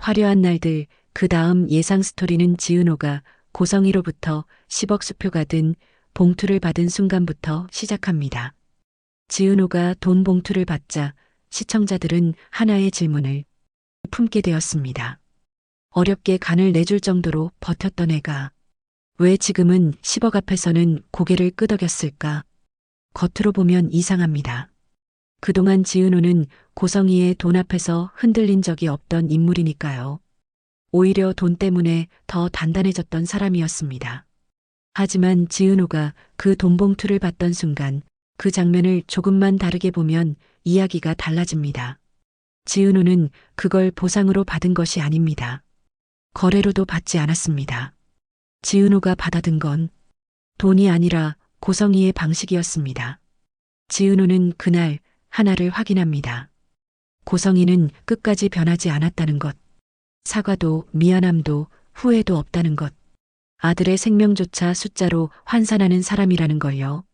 화려한 날들, 그 다음 예상 스토리는 지은호가 고성이로부터 10억 수표가 든 봉투를 받은 순간부터 시작합니다. 지은호가 돈 봉투를 받자 시청자들은 하나의 질문을 품게 되었습니다. 어렵게 간을 내줄 정도로 버텼던 애가 왜 지금은 10억 앞에서는 고개를 끄덕였을까? 겉으로 보면 이상합니다. 그동안 지은호는 고성이의 돈 앞에서 흔들린 적이 없던 인물이니까요. 오히려 돈 때문에 더 단단해졌던 사람이었습니다. 하지만 지은호가 그 돈 봉투를 받던 순간 그 장면을 조금만 다르게 보면 이야기가 달라집니다. 지은호는 그걸 보상으로 받은 것이 아닙니다. 거래로도 받지 않았습니다. 지은호가 받아든 건 돈이 아니라 고성이의 방식이었습니다. 지은호는 그날 하나를 확인합니다. 고성이는 끝까지 변하지 않았다는 것. 사과도 미안함도 후회도 없다는 것. 아들의 생명조차 숫자로 환산하는 사람이라는 걸요.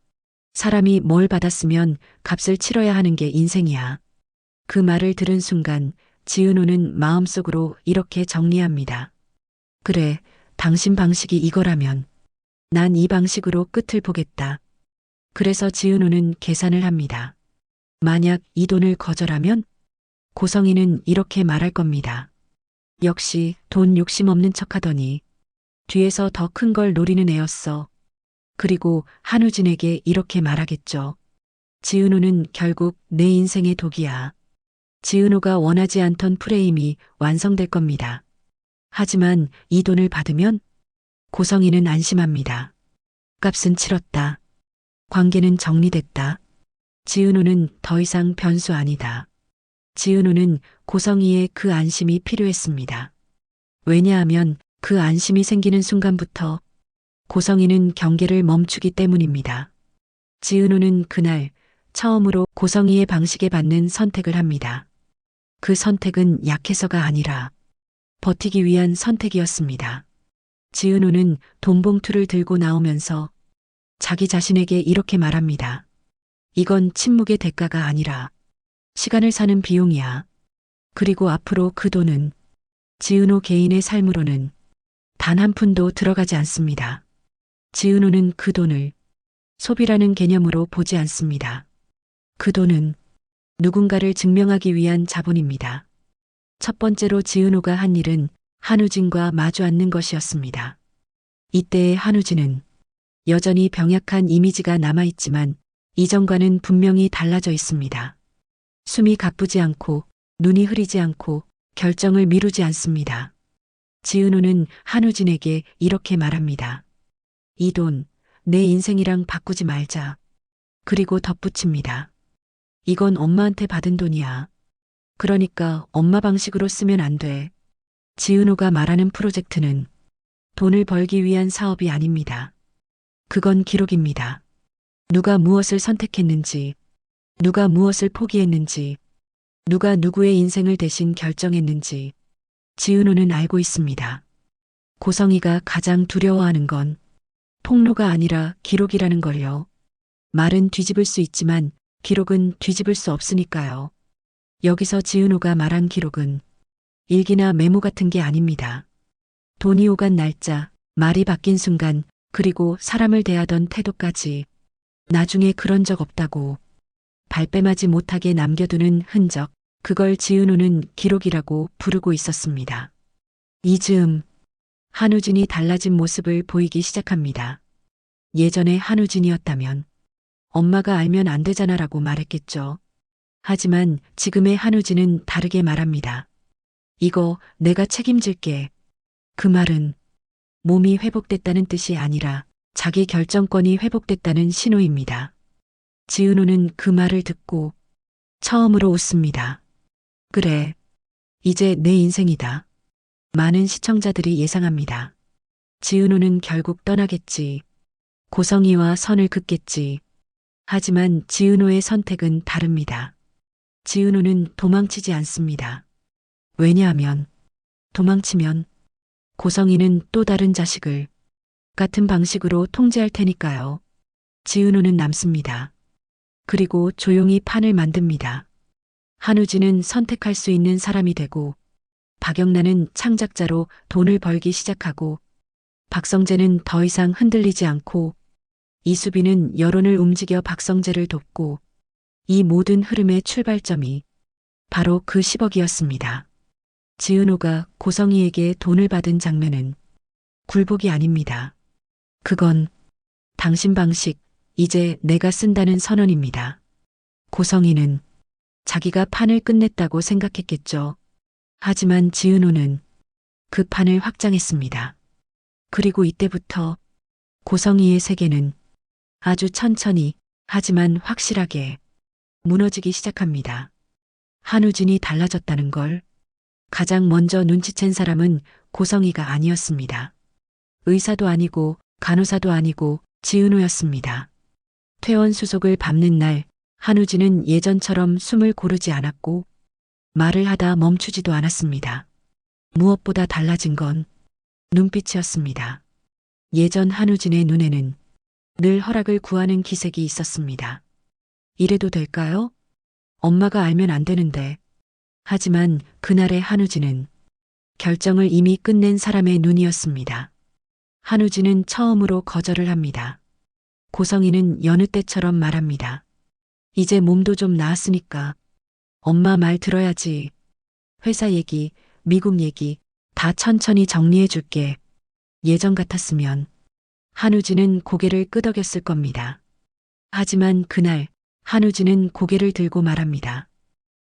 사람이 뭘 받았으면 값을 치러야 하는 게 인생이야. 그 말을 들은 순간 지은호는 마음속으로 이렇게 정리합니다. 그래, 당신 방식이 이거라면 난 이 방식으로 끝을 보겠다. 그래서 지은호는 계산을 합니다. 만약 이 돈을 거절하면 고성이는 이렇게 말할 겁니다. 역시 돈 욕심 없는 척하더니 뒤에서 더 큰 걸 노리는 애였어. 그리고 한우진에게 이렇게 말하겠죠. 지은호는 결국 내 인생의 독이야. 지은호가 원하지 않던 프레임이 완성될 겁니다. 하지만 이 돈을 받으면 고성이는 안심합니다. 값은 치렀다. 관계는 정리됐다. 지은호는 더 이상 변수 아니다. 지은호는 고성이의 그 안심이 필요했습니다. 왜냐하면 그 안심이 생기는 순간부터 고성이는 경계를 멈추기 때문입니다. 지은호는 그날 처음으로 고성이의 방식에 받는 선택을 합니다. 그 선택은 약해서가 아니라 버티기 위한 선택이었습니다. 지은호는 돈 봉투를 들고 나오면서 자기 자신에게 이렇게 말합니다. 이건 침묵의 대가가 아니라 시간을 사는 비용이야. 그리고 앞으로 그 돈은 지은호 개인의 삶으로는 단 한 푼도 들어가지 않습니다. 지은호는 그 돈을 소비라는 개념으로 보지 않습니다. 그 돈은 누군가를 증명하기 위한 자본입니다. 첫 번째로 지은호가 한 일은 한우진과 마주 앉는 것이었습니다. 이때의 한우진은 여전히 병약한 이미지가 남아있지만 이전과는 분명히 달라져 있습니다. 숨이 가쁘지 않고 눈이 흐리지 않고 결정을 미루지 않습니다. 지은호는 한우진에게 이렇게 말합니다. 이 돈, 내 인생이랑 바꾸지 말자. 그리고 덧붙입니다. 이건 엄마한테 받은 돈이야. 그러니까 엄마 방식으로 쓰면 안 돼. 지은호가 말하는 프로젝트는 돈을 벌기 위한 사업이 아닙니다. 그건 기록입니다. 누가 무엇을 선택했는지, 누가 무엇을 포기했는지, 누가 누구의 인생을 대신 결정했는지 지은호는 알고 있습니다. 고성이가 가장 두려워하는 건 폭로가 아니라 기록이라는 걸요. 말은 뒤집을 수 있지만 기록은 뒤집을 수 없으니까요. 여기서 지은호가 말한 기록은 일기나 메모 같은 게 아닙니다. 돈이 오간 날짜, 말이 바뀐 순간, 그리고 사람을 대하던 태도까지 나중에 그런 적 없다고 발뺌하지 못하게 남겨두는 흔적, 그걸 지은호는 기록이라고 부르고 있었습니다. 이 즈음 한우진이 달라진 모습을 보이기 시작합니다. 예전에 한우진이었다면 엄마가 알면 안 되잖아라고 말했겠죠. 하지만 지금의 한우진은 다르게 말합니다. 이거 내가 책임질게. 그 말은 몸이 회복됐다는 뜻이 아니라 자기 결정권이 회복됐다는 신호입니다. 지은호는 그 말을 듣고 처음으로 웃습니다. 그래, 이제 내 인생이다. 많은 시청자들이 예상합니다. 지은호는 결국 떠나겠지. 고성이와 선을 긋겠지. 하지만 지은호의 선택은 다릅니다. 지은호는 도망치지 않습니다. 왜냐하면 도망치면 고성이는 또 다른 자식을 같은 방식으로 통제할 테니까요. 지은호는 남습니다. 그리고 조용히 판을 만듭니다. 한우진은 선택할 수 있는 사람이 되고 박영란은 창작자로 돈을 벌기 시작하고 박성재는 더 이상 흔들리지 않고 이수빈은 여론을 움직여 박성재를 돕고 이 모든 흐름의 출발점이 바로 그 10억이었습니다. 지은호가 고성희에게 돈을 받은 장면은 굴복이 아닙니다. 그건 당신 방식, 이제 내가 쓴다는 선언입니다. 고성희는 자기가 판을 끝냈다고 생각했겠죠. 하지만 지은호는 그 판을 확장했습니다. 그리고 이때부터 고성희의 세계는 아주 천천히 하지만 확실하게 무너지기 시작합니다. 한우진이 달라졌다는 걸 가장 먼저 눈치챈 사람은 고성희가 아니었습니다. 의사도 아니고 간호사도 아니고 지은호였습니다. 퇴원 수속을 밟는 날 한우진은 예전처럼 숨을 고르지 않았고 말을 하다 멈추지도 않았습니다. 무엇보다 달라진 건 눈빛이었습니다. 예전 한우진의 눈에는 늘 허락을 구하는 기색이 있었습니다. 이래도 될까요? 엄마가 알면 안 되는데. 하지만 그날의 한우진은 결정을 이미 끝낸 사람의 눈이었습니다. 한우진은 처음으로 거절을 합니다. 고성희는 여느 때처럼 말합니다. 이제 몸도 좀 나았으니까 엄마 말 들어야지. 회사 얘기, 미국 얘기 다 천천히 정리해 줄게. 예전 같았으면 한우진은 고개를 끄덕였을 겁니다. 하지만 그날 한우진은 고개를 들고 말합니다.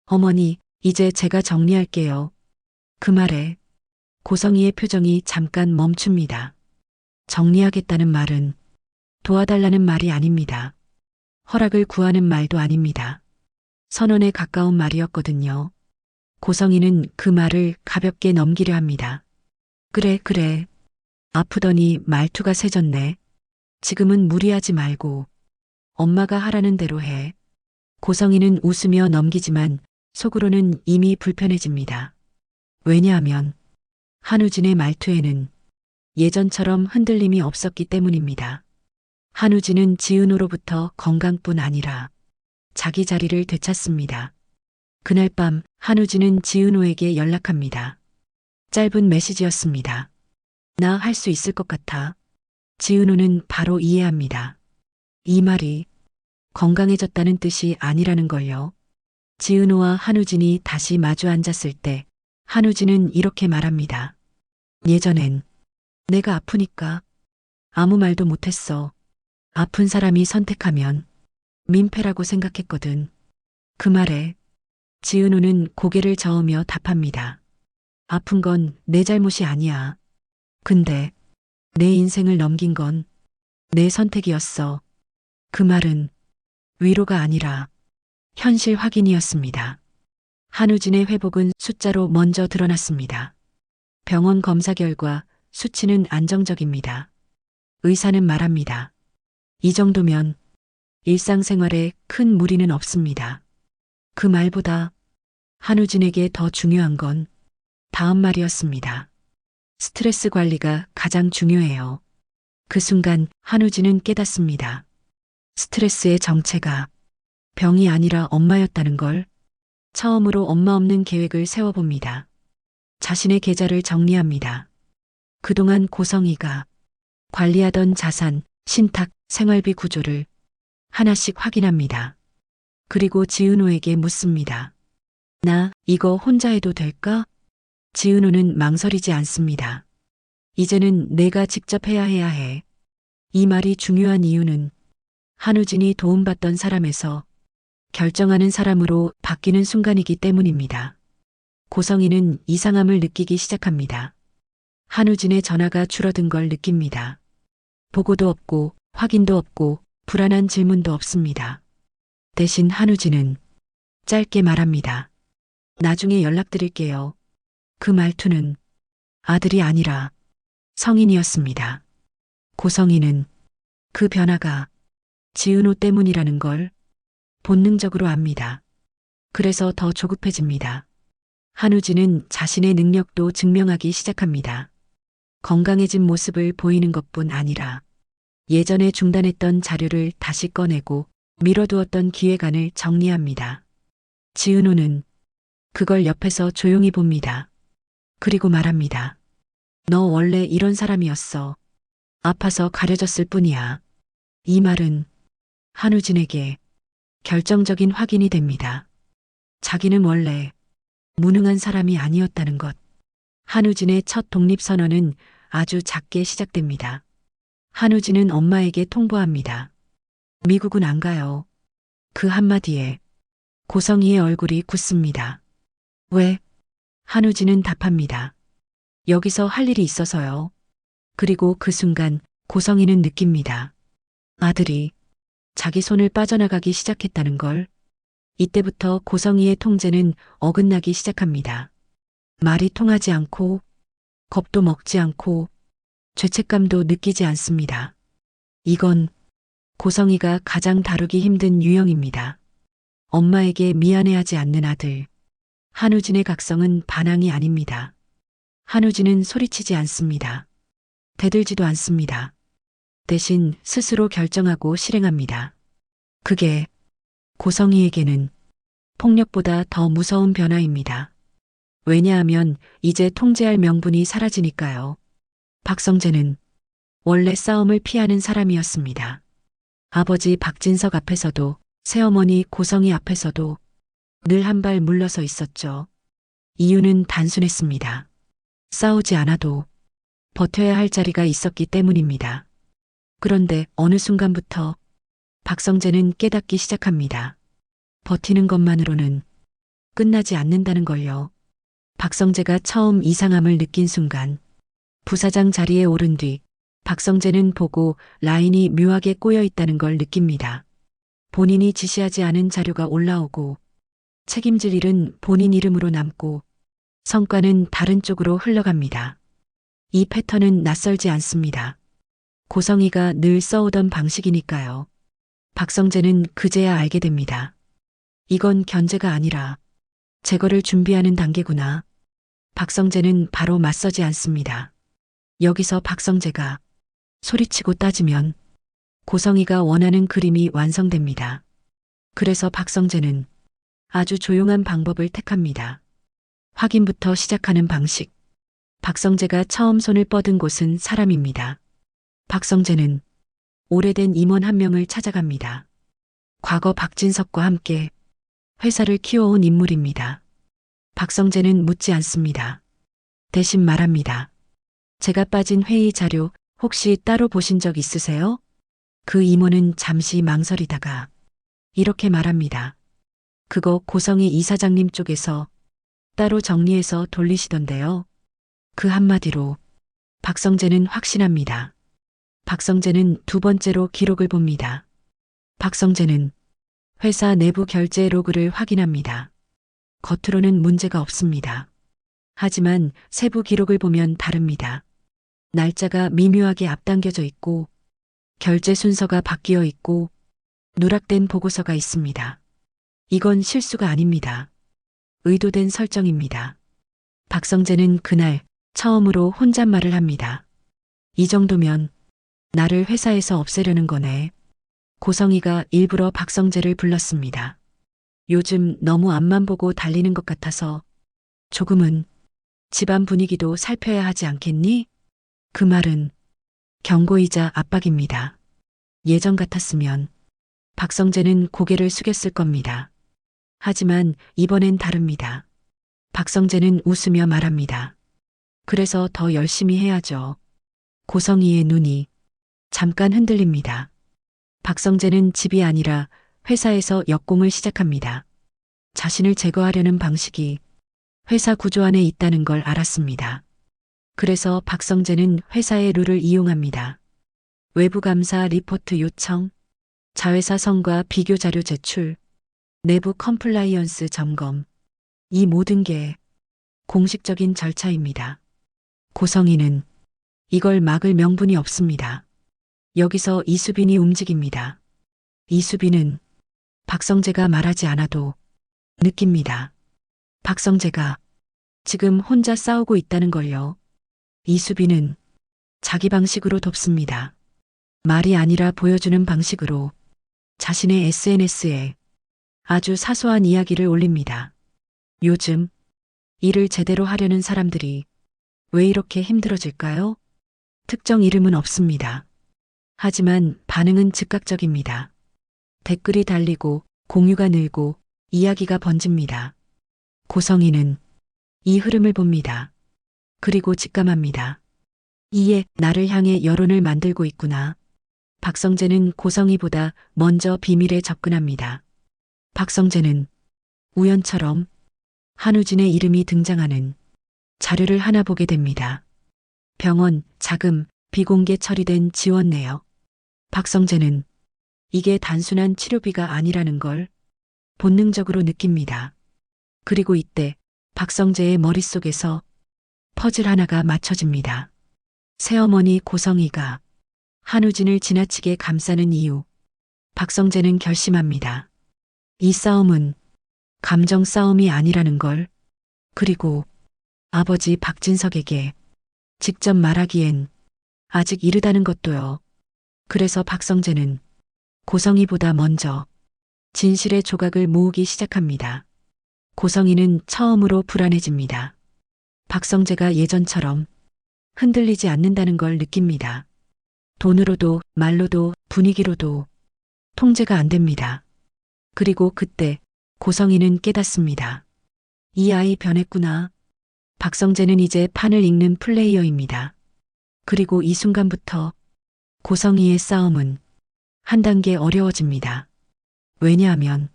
어머니, 이제 제가 정리할게요. 그 말에 고성희의 표정이 잠깐 멈춥니다. 정리하겠다는 말은 도와달라는 말이 아닙니다. 허락을 구하는 말도 아닙니다. 선언에 가까운 말이었거든요. 고성희는 그 말을 가볍게 넘기려 합니다. 그래, 그래. 아프더니 말투가 세졌네. 지금은 무리하지 말고 엄마가 하라는 대로 해. 고성희는 웃으며 넘기지만 속으로는 이미 불편해집니다. 왜냐하면 한우진의 말투에는 예전처럼 흔들림이 없었기 때문입니다. 한우진은 지은호로부터 건강뿐 아니라 자기 자리를 되찾습니다. 그날 밤 한우진은 지은호에게 연락합니다. 짧은 메시지였습니다. 나 할 수 있을 것 같아. 지은호는 바로 이해합니다. 이 말이 건강해졌다는 뜻이 아니라는 걸요. 지은호와 한우진이 다시 마주 앉았을 때 한우진은 이렇게 말합니다. 예전엔 내가 아프니까 아무 말도 못했어. 아픈 사람이 선택하면 민폐라고 생각했거든. 그 말에 지은호는 고개를 저으며 답합니다. 아픈 건 내 잘못이 아니야. 근데 내 인생을 넘긴 건 내 선택이었어. 그 말은 위로가 아니라 현실 확인이었습니다. 한우진의 회복은 숫자로 먼저 드러났습니다. 병원 검사 결과 수치는 안정적입니다. 의사는 말합니다. 이 정도면 일상생활에 큰 무리는 없습니다. 그 말보다 한우진에게 더 중요한 건 다음 말이었습니다. 스트레스 관리가 가장 중요해요. 그 순간 한우진은 깨닫습니다. 스트레스의 정체가 병이 아니라 엄마였다는 걸. 처음으로 엄마 없는 계획을 세워봅니다. 자신의 계좌를 정리합니다. 그동안 고성희가 관리하던 자산, 신탁, 생활비 구조를 하나씩 확인합니다. 그리고 지은호에게 묻습니다. 나 이거 혼자 해도 될까? 지은호는 망설이지 않습니다. 이제는 내가 직접 해야 해. 이 말이 중요한 이유는 한우진이 도움받던 사람에서 결정하는 사람으로 바뀌는 순간이기 때문입니다. 고성희는 이상함을 느끼기 시작합니다. 한우진의 전화가 줄어든 걸 느낍니다. 보고도 없고 확인도 없고 불안한 질문도 없습니다. 대신 한우진은 짧게 말합니다. 나중에 연락드릴게요. 그 말투는 아들이 아니라 성인이었습니다. 고성희는 그 변화가 지은호 때문이라는 걸 본능적으로 압니다. 그래서 더 조급해집니다. 한우진은 자신의 능력도 증명하기 시작합니다. 건강해진 모습을 보이는 것뿐 아니라 예전에 중단했던 자료를 다시 꺼내고 미뤄두었던 기획안을 정리합니다. 지은호는 그걸 옆에서 조용히 봅니다. 그리고 말합니다. 너 원래 이런 사람이었어. 아파서 가려졌을 뿐이야. 이 말은 한우진에게 결정적인 확인이 됩니다. 자기는 원래 무능한 사람이 아니었다는 것. 한우진의 첫 독립선언은 아주 작게 시작됩니다. 한우진은 엄마에게 통보합니다. 미국은 안 가요. 그 한마디에 고성이의 얼굴이 굳습니다. 왜? 한우진은 답합니다. 여기서 할 일이 있어서요. 그리고 그 순간 고성이는 느낍니다. 아들이 자기 손을 빠져나가기 시작했다는 걸. 이때부터 고성이의 통제는 어긋나기 시작합니다. 말이 통하지 않고 겁도 먹지 않고 죄책감도 느끼지 않습니다. 이건 고성이가 가장 다루기 힘든 유형입니다. 엄마에게 미안해하지 않는 아들. 한우진의 각성은 반항이 아닙니다. 한우진은 소리치지 않습니다. 대들지도 않습니다. 대신 스스로 결정하고 실행합니다. 그게 고성이에게는 폭력보다 더 무서운 변화입니다. 왜냐하면 이제 통제할 명분이 사라지니까요. 박성재는 원래 싸움을 피하는 사람이었습니다. 아버지 박진석 앞에서도 새어머니 고성이 앞에서도 늘 한 발 물러서 있었죠. 이유는 단순했습니다. 싸우지 않아도 버텨야 할 자리가 있었기 때문입니다. 그런데 어느 순간부터 박성재는 깨닫기 시작합니다. 버티는 것만으로는 끝나지 않는다는 걸요. 박성재가 처음 이상함을 느낀 순간 부사장 자리에 오른 뒤 박성재는 보고 라인이 묘하게 꼬여 있다는 걸 느낍니다. 본인이 지시하지 않은 자료가 올라오고 책임질 일은 본인 이름으로 남고 성과는 다른 쪽으로 흘러갑니다. 이 패턴은 낯설지 않습니다. 고성이가 늘 써오던 방식이니까요. 박성재는 그제야 알게 됩니다. 이건 견제가 아니라 제거를 준비하는 단계구나. 박성재는 바로 맞서지 않습니다. 여기서 박성재가 소리치고 따지면 고성이가 원하는 그림이 완성됩니다. 그래서 박성재는 아주 조용한 방법을 택합니다. 확인부터 시작하는 방식. 박성재가 처음 손을 뻗은 곳은 사람입니다. 박성재는 오래된 임원 한 명을 찾아갑니다. 과거 박진석과 함께 회사를 키워온 인물입니다. 박성재는 묻지 않습니다. 대신 말합니다. 제가 빠진 회의 자료 혹시 따로 보신 적 있으세요? 그 임원은 잠시 망설이다가 이렇게 말합니다. 그거 고성희 이사장님 쪽에서 따로 정리해서 돌리시던데요. 그 한마디로 박성재는 확신합니다. 박성재는 두 번째로 기록을 봅니다. 박성재는 회사 내부 결제 로그를 확인합니다. 겉으로는 문제가 없습니다. 하지만 세부 기록을 보면 다릅니다. 날짜가 미묘하게 앞당겨져 있고 결제 순서가 바뀌어 있고 누락된 보고서가 있습니다. 이건 실수가 아닙니다. 의도된 설정입니다. 박성재는 그날 처음으로 혼잣말을 합니다. 이 정도면 나를 회사에서 없애려는 거네. 고성이가 일부러 박성재를 불렀습니다. 요즘 너무 앞만 보고 달리는 것 같아서 조금은 집안 분위기도 살펴야 하지 않겠니? 그 말은 경고이자 압박입니다. 예전 같았으면 박성재는 고개를 숙였을 겁니다. 하지만 이번엔 다릅니다. 박성재는 웃으며 말합니다. 그래서 더 열심히 해야죠. 고성이의 눈이 잠깐 흔들립니다. 박성재는 집이 아니라 회사에서 역공을 시작합니다. 자신을 제거하려는 방식이 회사 구조 안에 있다는 걸 알았습니다. 그래서 박성재는 회사의 룰을 이용합니다. 외부 감사 리포트 요청, 자회사 성과 비교 자료 제출, 내부 컴플라이언스 점검. 이 모든 게 공식적인 절차입니다. 고성희는 이걸 막을 명분이 없습니다. 여기서 이수빈이 움직입니다. 이수빈은 박성재가 말하지 않아도 느낍니다. 박성재가 지금 혼자 싸우고 있다는 걸요. 이수빈은 자기 방식으로 돕습니다. 말이 아니라 보여주는 방식으로 자신의 SNS에 아주 사소한 이야기를 올립니다. 요즘 일을 제대로 하려는 사람들이 왜 이렇게 힘들어질까요? 특정 이름은 없습니다. 하지만 반응은 즉각적입니다. 댓글이 달리고 공유가 늘고 이야기가 번집니다. 고성이는 이 흐름을 봅니다. 그리고 직감합니다. 이에 나를 향해 여론을 만들고 있구나. 박성재는 고성이보다 먼저 비밀에 접근합니다. 박성재는 우연처럼 한우진의 이름이 등장하는 자료를 하나 보게 됩니다. 병원, 자금, 비공개 처리된 지원 내역. 박성재는 이게 단순한 치료비가 아니라는 걸 본능적으로 느낍니다. 그리고 이때 박성재의 머릿속에서 퍼즐 하나가 맞춰집니다. 새어머니 고성이가 한우진을 지나치게 감싸는 이유. 박성재는 결심합니다. 이 싸움은 감정 싸움이 아니라는 걸, 그리고 아버지 박진석에게 직접 말하기엔 아직 이르다는 것도요. 그래서 박성재는 고성이보다 먼저 진실의 조각을 모으기 시작합니다. 고성이는 처음으로 불안해집니다. 박성재가 예전처럼 흔들리지 않는다는 걸 느낍니다. 돈으로도 말로도 분위기로도 통제가 안 됩니다. 그리고 그때 고성이는 깨닫습니다. 이 아이 변했구나. 박성재는 이제 판을 읽는 플레이어입니다. 그리고 이 순간부터 고성이의 싸움은 한 단계 어려워집니다. 왜냐하면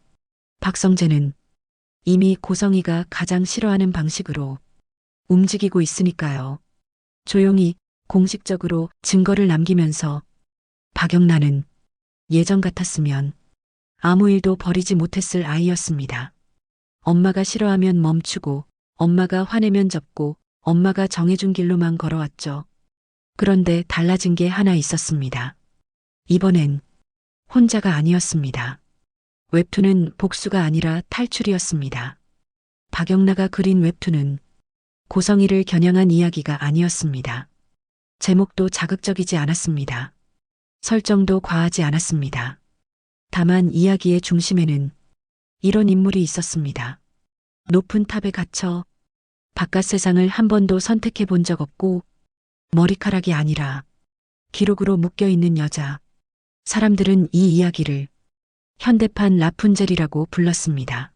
박성재는 이미 고성이가 가장 싫어하는 방식으로 움직이고 있으니까요. 조용히 공식적으로 증거를 남기면서 박영란은 예전 같았으면 아무 일도 벌이지 못했을 아이였습니다. 엄마가 싫어하면 멈추고, 엄마가 화내면 접고, 엄마가 정해준 길로만 걸어왔죠. 그런데 달라진 게 하나 있었습니다. 이번엔 혼자가 아니었습니다. 웹툰은 복수가 아니라 탈출이었습니다. 박영라가 그린 웹툰은 고성이를 겨냥한 이야기가 아니었습니다. 제목도 자극적이지 않았습니다. 설정도 과하지 않았습니다. 다만 이야기의 중심에는 이런 인물이 있었습니다. 높은 탑에 갇혀 바깥 세상을 한 번도 선택해 본 적 없고 머리카락이 아니라 기록으로 묶여 있는 여자. 사람들은 이 이야기를 현대판 라푼젤이라고 불렀습니다.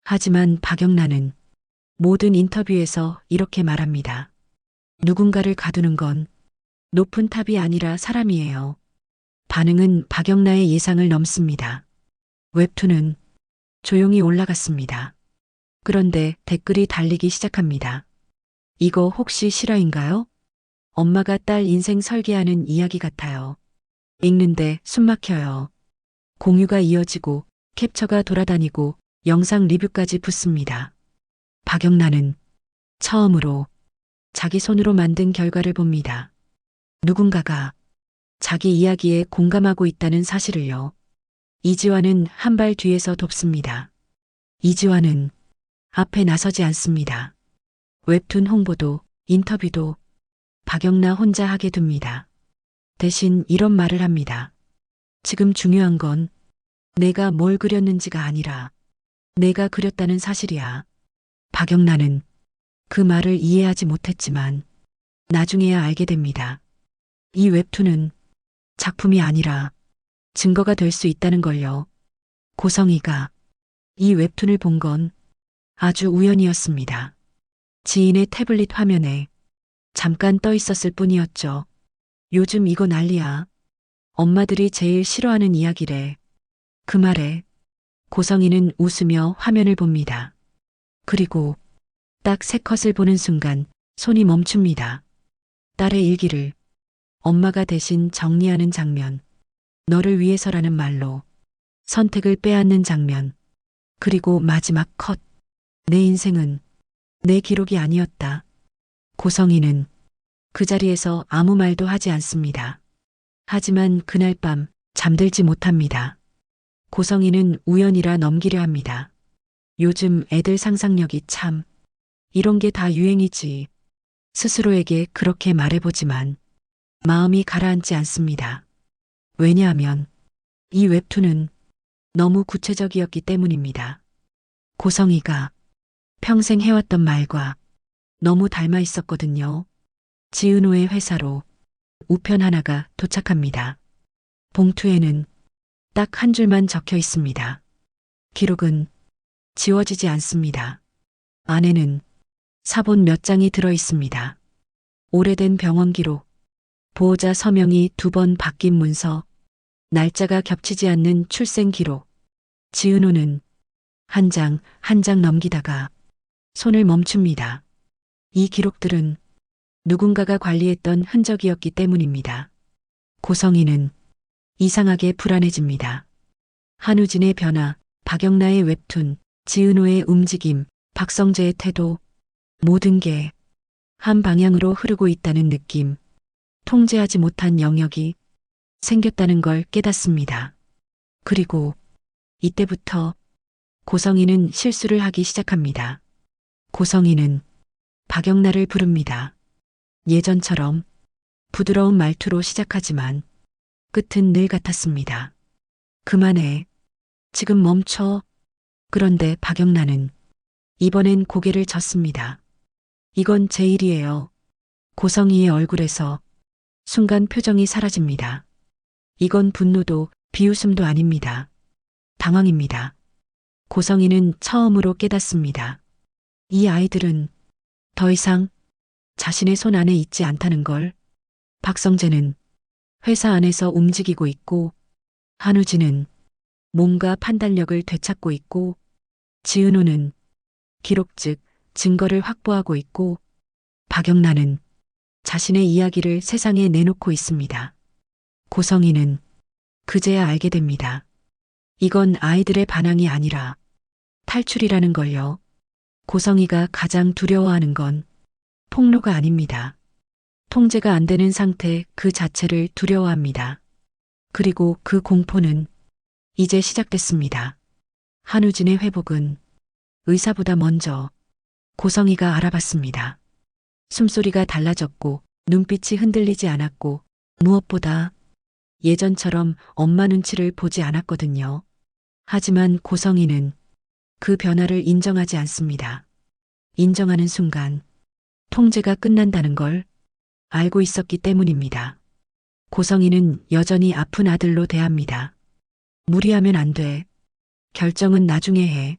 하지만 박영란은 모든 인터뷰에서 이렇게 말합니다. 누군가를 가두는 건 높은 탑이 아니라 사람이에요. 반응은 박영란의 예상을 넘습니다. 웹툰은 조용히 올라갔습니다. 그런데 댓글이 달리기 시작합니다. 이거 혹시 실화인가요? 엄마가 딸 인생 설계하는 이야기 같아요. 읽는데 숨 막혀요. 공유가 이어지고 캡처가 돌아다니고 영상 리뷰까지 붙습니다. 박영란은 처음으로 자기 손으로 만든 결과를 봅니다. 누군가가 자기 이야기에 공감하고 있다는 사실을요. 이지화는 한 발 뒤에서 돕습니다. 이지화는 앞에 나서지 않습니다. 웹툰 홍보도 인터뷰도 박영란 혼자 하게 둡니다. 대신 이런 말을 합니다. 지금 중요한 건 내가 뭘 그렸는지가 아니라 내가 그렸다는 사실이야. 박영란은 그 말을 이해하지 못했지만 나중에야 알게 됩니다. 이 웹툰은 작품이 아니라 증거가 될 수 있다는 걸요. 고성이가 이 웹툰을 본 건 아주 우연이었습니다. 지인의 태블릿 화면에 잠깐 떠 있었을 뿐이었죠. 요즘 이거 난리야. 엄마들이 제일 싫어하는 이야기래. 그 말에 고성이는 웃으며 화면을 봅니다. 그리고 딱 세 컷을 보는 순간 손이 멈춥니다. 딸의 일기를 엄마가 대신 정리하는 장면. 너를 위해서라는 말로 선택을 빼앗는 장면. 그리고 마지막 컷. 내 인생은 내 기록이 아니었다. 고성이는 그 자리에서 아무 말도 하지 않습니다. 하지만 그날 밤 잠들지 못합니다. 고성이는 우연이라 넘기려 합니다. 요즘 애들 상상력이 참 이런 게 다 유행이지. 스스로에게 그렇게 말해보지만 마음이 가라앉지 않습니다. 왜냐하면 이 웹툰은 너무 구체적이었기 때문입니다. 고성이가 평생 해왔던 말과 너무 닮아 있었거든요. 지은호의 회사로 우편 하나가 도착합니다. 봉투에는 딱 한 줄만 적혀 있습니다. 기록은 지워지지 않습니다. 안에는 사본 몇 장이 들어 있습니다. 오래된 병원 기록, 보호자 서명이 2번 바뀐 문서, 날짜가 겹치지 않는 출생 기록. 지은호는 한 장 한 장 넘기다가 손을 멈춥니다. 이 기록들은 누군가가 관리했던 흔적이었기 때문입니다. 고성이는 이상하게 불안해집니다. 한우진의 변화, 박영나의 웹툰, 지은호의 움직임, 박성재의 태도, 모든 게 한 방향으로 흐르고 있다는 느낌, 통제하지 못한 영역이 생겼다는 걸 깨닫습니다. 그리고 이때부터 고성이는 실수를 하기 시작합니다. 고성이는 박영나를 부릅니다. 예전처럼 부드러운 말투로 시작하지만 끝은 늘 같았습니다. 그만해. 지금 멈춰. 그런데 박영나는 이번엔 고개를 젓습니다. 이건 제 일이에요. 고성이의 얼굴에서 순간 표정이 사라집니다. 이건 분노도 비웃음도 아닙니다. 당황입니다. 고성이는 처음으로 깨닫습니다. 이 아이들은 더 이상 자신의 손 안에 있지 않다는 걸. 박성재는 회사 안에서 움직이고 있고, 한우진은 몸과 판단력을 되찾고 있고, 지은호는 기록 즉 증거를 확보하고 있고, 박영란은 자신의 이야기를 세상에 내놓고 있습니다. 고성이는 그제야 알게 됩니다. 이건 아이들의 반항이 아니라 탈출이라는 걸요. 고성이가 가장 두려워하는 건 폭로가 아닙니다. 통제가 안 되는 상태 그 자체를 두려워합니다. 그리고 그 공포는 이제 시작됐습니다. 한우진의 회복은 의사보다 먼저 고성이가 알아봤습니다. 숨소리가 달라졌고 눈빛이 흔들리지 않았고 무엇보다 예전처럼 엄마 눈치를 보지 않았거든요. 하지만 고성이는 그 변화를 인정하지 않습니다. 인정하는 순간 통제가 끝난다는 걸 알고 있었기 때문입니다. 고성이는 여전히 아픈 아들로 대합니다. 무리하면 안 돼. 결정은 나중에 해.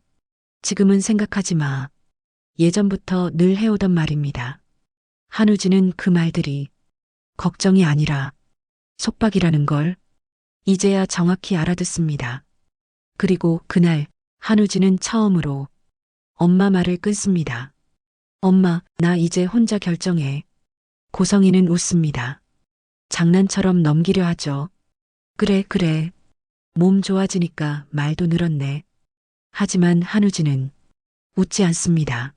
지금은 생각하지 마. 예전부터 늘 해오던 말입니다. 한우진은 그 말들이 걱정이 아니라 속박이라는 걸 이제야 정확히 알아듣습니다. 그리고 그날 한우진은 처음으로 엄마 말을 끊습니다. 엄마, 나 이제 혼자 결정해. 고성이는 웃습니다. 장난처럼 넘기려 하죠. 그래, 그래. 몸 좋아지니까 말도 늘었네. 하지만 한우진은 웃지 않습니다.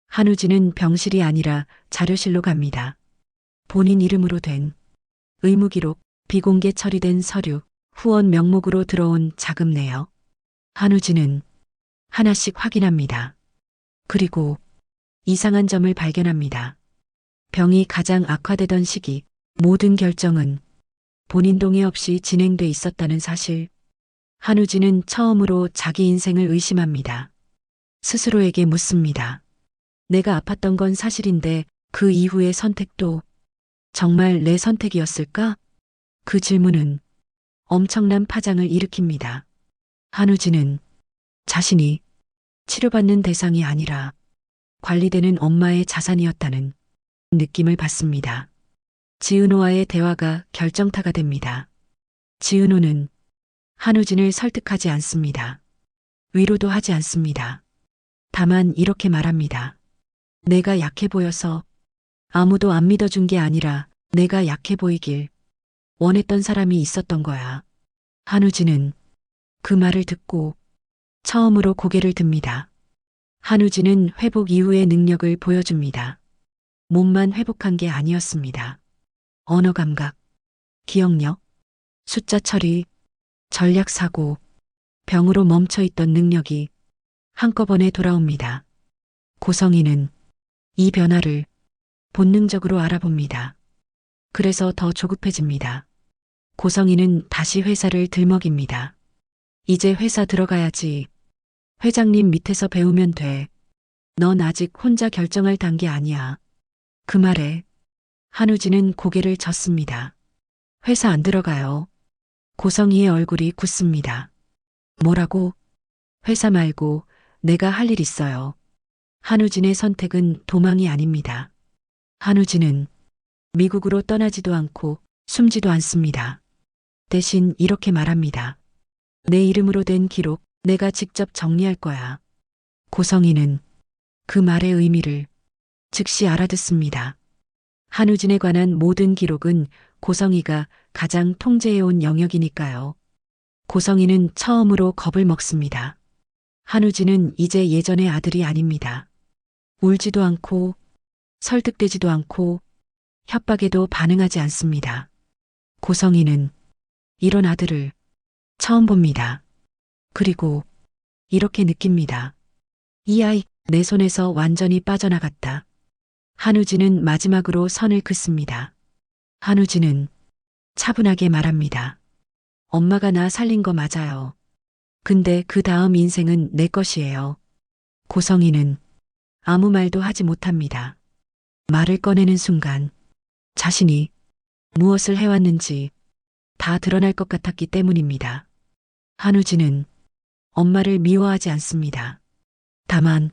한우진은 병실이 아니라 자료실로 갑니다. 본인 이름으로 된 의무기록, 비공개 처리된 서류, 후원 명목으로 들어온 자금 내역. 한우진은 하나씩 확인합니다. 그리고 이상한 점을 발견합니다. 병이 가장 악화되던 시기, 모든 결정은 본인 동의 없이 진행돼 있었다는 사실. 한우진은 처음으로 자기 인생을 의심합니다. 스스로에게 묻습니다. 내가 아팠던 건 사실인데 그 이후의 선택도 정말 내 선택이었을까? 그 질문은 엄청난 파장을 일으킵니다. 한우진은 자신이 치료받는 대상이 아니라 관리되는 엄마의 자산이었다는 느낌을 받습니다. 지은호와의 대화가 결정타가 됩니다. 지은호는 한우진을 설득하지 않습니다. 위로도 하지 않습니다. 다만 이렇게 말합니다. 내가 약해 보여서 아무도 안 믿어준 게 아니라 내가 약해 보이길 원했던 사람이 있었던 거야. 한우진은 그 말을 듣고 처음으로 고개를 듭니다. 한우진은 회복 이후의 능력을 보여줍니다. 몸만 회복한 게 아니었습니다. 언어 감각, 기억력, 숫자 처리, 전략 사고, 병으로 멈춰있던 능력이 한꺼번에 돌아옵니다. 고성이는 이 변화를 본능적으로 알아봅니다. 그래서 더 조급해집니다. 고성이는 다시 회사를 들먹입니다. 이제 회사 들어가야지. 회장님 밑에서 배우면 돼. 넌 아직 혼자 결정할 단계 아니야. 그 말에 한우진은 고개를 젓습니다. 회사 안 들어가요. 고성희의 얼굴이 굳습니다. 뭐라고? 회사 말고 내가 할 일 있어요. 한우진의 선택은 도망이 아닙니다. 한우진은 미국으로 떠나지도 않고 숨지도 않습니다. 대신 이렇게 말합니다. 내 이름으로 된 기록 내가 직접 정리할 거야. 고성희는 그 말의 의미를 즉시 알아듣습니다. 한우진에 관한 모든 기록은 고성희가 가장 통제해온 영역이니까요. 고성희는 처음으로 겁을 먹습니다. 한우진은 이제 예전의 아들이 아닙니다. 울지도 않고 설득되지도 않고 협박에도 반응하지 않습니다. 고성희는 이런 아들을 처음 봅니다. 그리고 이렇게 느낍니다. 이 아이 내 손에서 완전히 빠져나갔다. 한우진은 마지막으로 선을 긋습니다. 한우진은 차분하게 말합니다. 엄마가 나 살린 거 맞아요. 근데 그 다음 인생은 내 것이에요. 고성희는 아무 말도 하지 못합니다. 말을 꺼내는 순간 자신이 무엇을 해왔는지 다 드러날 것 같았기 때문입니다. 한우진은 엄마를 미워하지 않습니다. 다만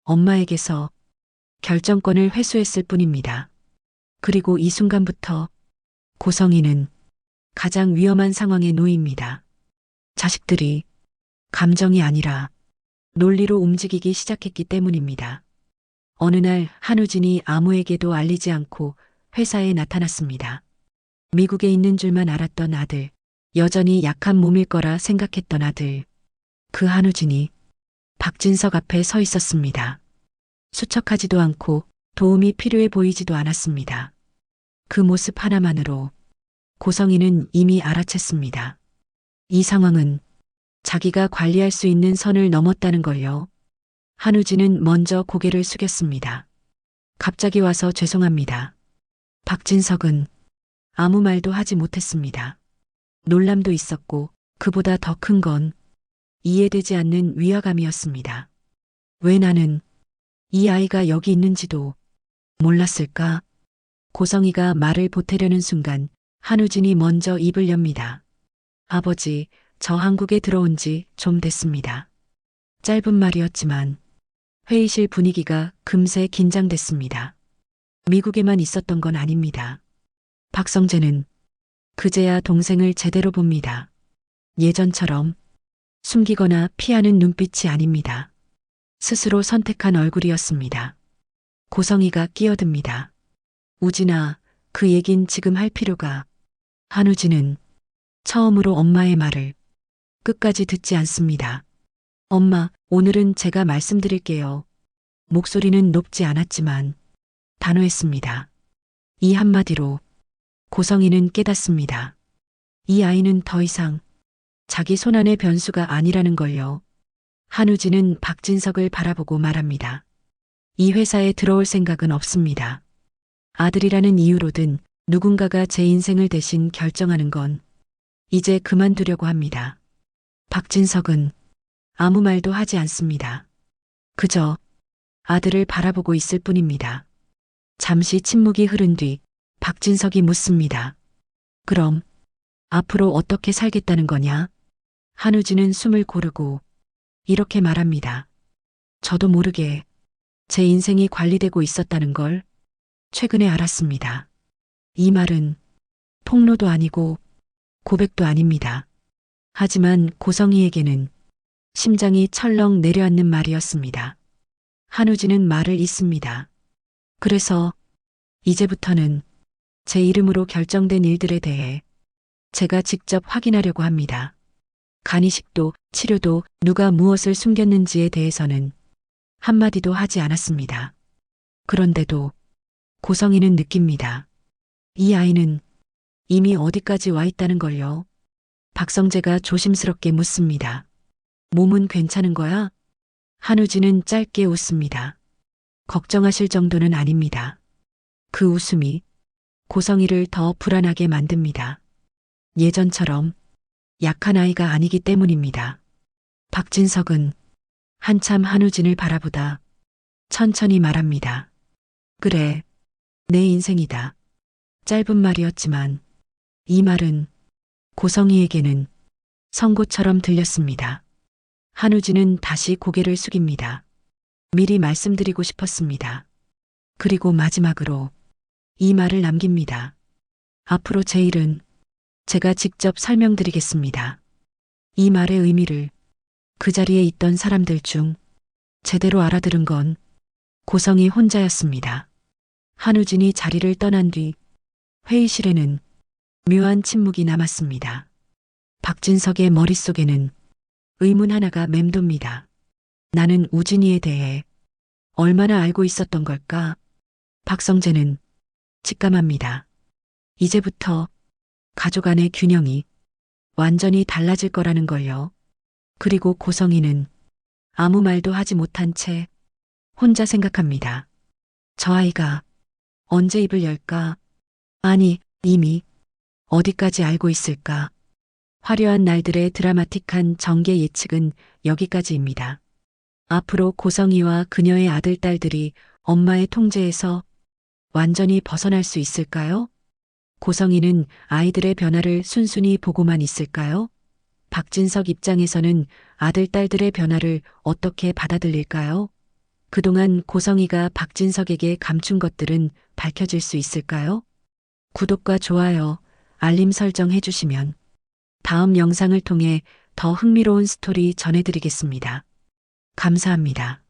엄마에게서 결정권을 회수했을 뿐입니다. 그리고 이 순간부터 고성희는 가장 위험한 상황에 놓입니다. 자식들이 감정이 아니라 논리로 움직이기 시작했기 때문입니다. 어느 날 한우진이 아무에게도 알리지 않고 회사에 나타났습니다. 미국에 있는 줄만 알았던 아들, 여전히 약한 몸일 거라 생각했던 아들. 그 한우진이 박진석 앞에 서 있었습니다. 수척하지도 않고 도움이 필요해 보이지도 않았습니다. 그 모습 하나만으로 고성희는 이미 알아챘습니다. 이 상황은 자기가 관리할 수 있는 선을 넘었다는 걸요. 한우진은 먼저 고개를 숙였습니다. 갑자기 와서 죄송합니다. 박진석은 아무 말도 하지 못했습니다. 놀람도 있었고 그보다 더 큰 건 이해되지 않는 위화감이었습니다. 왜 나는 이 아이가 여기 있는지도 몰랐을까? 고성희가 말을 보태려는 순간 한우진이 먼저 입을 엽니다. 아버지, 저 한국에 들어온 지 좀 됐습니다. 짧은 말이었지만 회의실 분위기가 금세 긴장됐습니다. 미국에만 있었던 건 아닙니다. 박성재는 그제야 동생을 제대로 봅니다. 예전처럼 숨기거나 피하는 눈빛이 아닙니다. 스스로 선택한 얼굴이었습니다. 고성희가 끼어듭니다. 우진아, 그 얘긴 지금 할 필요가. 한우진은 처음으로 엄마의 말을 끝까지 듣지 않습니다. 엄마, 오늘은 제가 말씀드릴게요. 목소리는 높지 않았지만 단호했습니다. 이 한마디로 고성희는 깨닫습니다. 이 아이는 더 이상 자기 손안의 변수가 아니라는 걸요. 한우진은 박진석을 바라보고 말합니다. 이 회사에 들어올 생각은 없습니다. 아들이라는 이유로든 누군가가 제 인생을 대신 결정하는 건 이제 그만두려고 합니다. 박진석은 아무 말도 하지 않습니다. 그저 아들을 바라보고 있을 뿐입니다. 잠시 침묵이 흐른 뒤 박진석이 묻습니다. 그럼 앞으로 어떻게 살겠다는 거냐? 한우진은 숨을 고르고 이렇게 말합니다. 저도 모르게 제 인생이 관리되고 있었다는 걸 최근에 알았습니다. 이 말은 폭로도 아니고 고백도 아닙니다. 하지만 고성희에게는 심장이 철렁 내려앉는 말이었습니다. 한우진은 말을 잇습니다. 그래서 이제부터는 제 이름으로 결정된 일들에 대해 제가 직접 확인하려고 합니다. 간이식도 치료도 누가 무엇을 숨겼는지에 대해서는 한마디도 하지 않았습니다. 그런데도 고성희는 느낍니다. 이 아이는 이미 어디까지 와 있다는 걸요. 박성재가 조심스럽게 묻습니다. 몸은 괜찮은 거야? 한우진은 짧게 웃습니다. 걱정하실 정도는 아닙니다. 그 웃음이 고성희를 더 불안하게 만듭니다. 예전처럼 약한 아이가 아니기 때문입니다. 박진석은 한참 한우진을 바라보다 천천히 말합니다. 그래, 내 인생이다. 짧은 말이었지만 이 말은 고성이에게는 선고처럼 들렸습니다. 한우진은 다시 고개를 숙입니다. 미리 말씀드리고 싶었습니다. 그리고 마지막으로 이 말을 남깁니다. 앞으로 제 일은 제가 직접 설명드리겠습니다. 이 말의 의미를 그 자리에 있던 사람들 중 제대로 알아들은 건 고성이 혼자였습니다. 한우진이 자리를 떠난 뒤 회의실에는 묘한 침묵이 남았습니다. 박진석의 머릿속에는 의문 하나가 맴돕니다. 나는 우진이에 대해 얼마나 알고 있었던 걸까? 박성재는 직감합니다. 이제부터 가족 안의 균형이 완전히 달라질 거라는 걸요. 그리고 고성이는 아무 말도 하지 못한 채 혼자 생각합니다. 저 아이가 언제 입을 열까? 아니, 이미 어디까지 알고 있을까? 화려한 날들의 드라마틱한 전개 예측은 여기까지입니다. 앞으로 고성이와 그녀의 아들, 딸들이 엄마의 통제에서 완전히 벗어날 수 있을까요? 고성이는 아이들의 변화를 순순히 보고만 있을까요? 박진석 입장에서는 아들, 딸들의 변화를 어떻게 받아들일까요? 그동안 고성이가 박진석에게 감춘 것들은 밝혀질 수 있을까요? 구독과 좋아요, 알림 설정 해주시면 다음 영상을 통해 더 흥미로운 스토리 전해드리겠습니다. 감사합니다.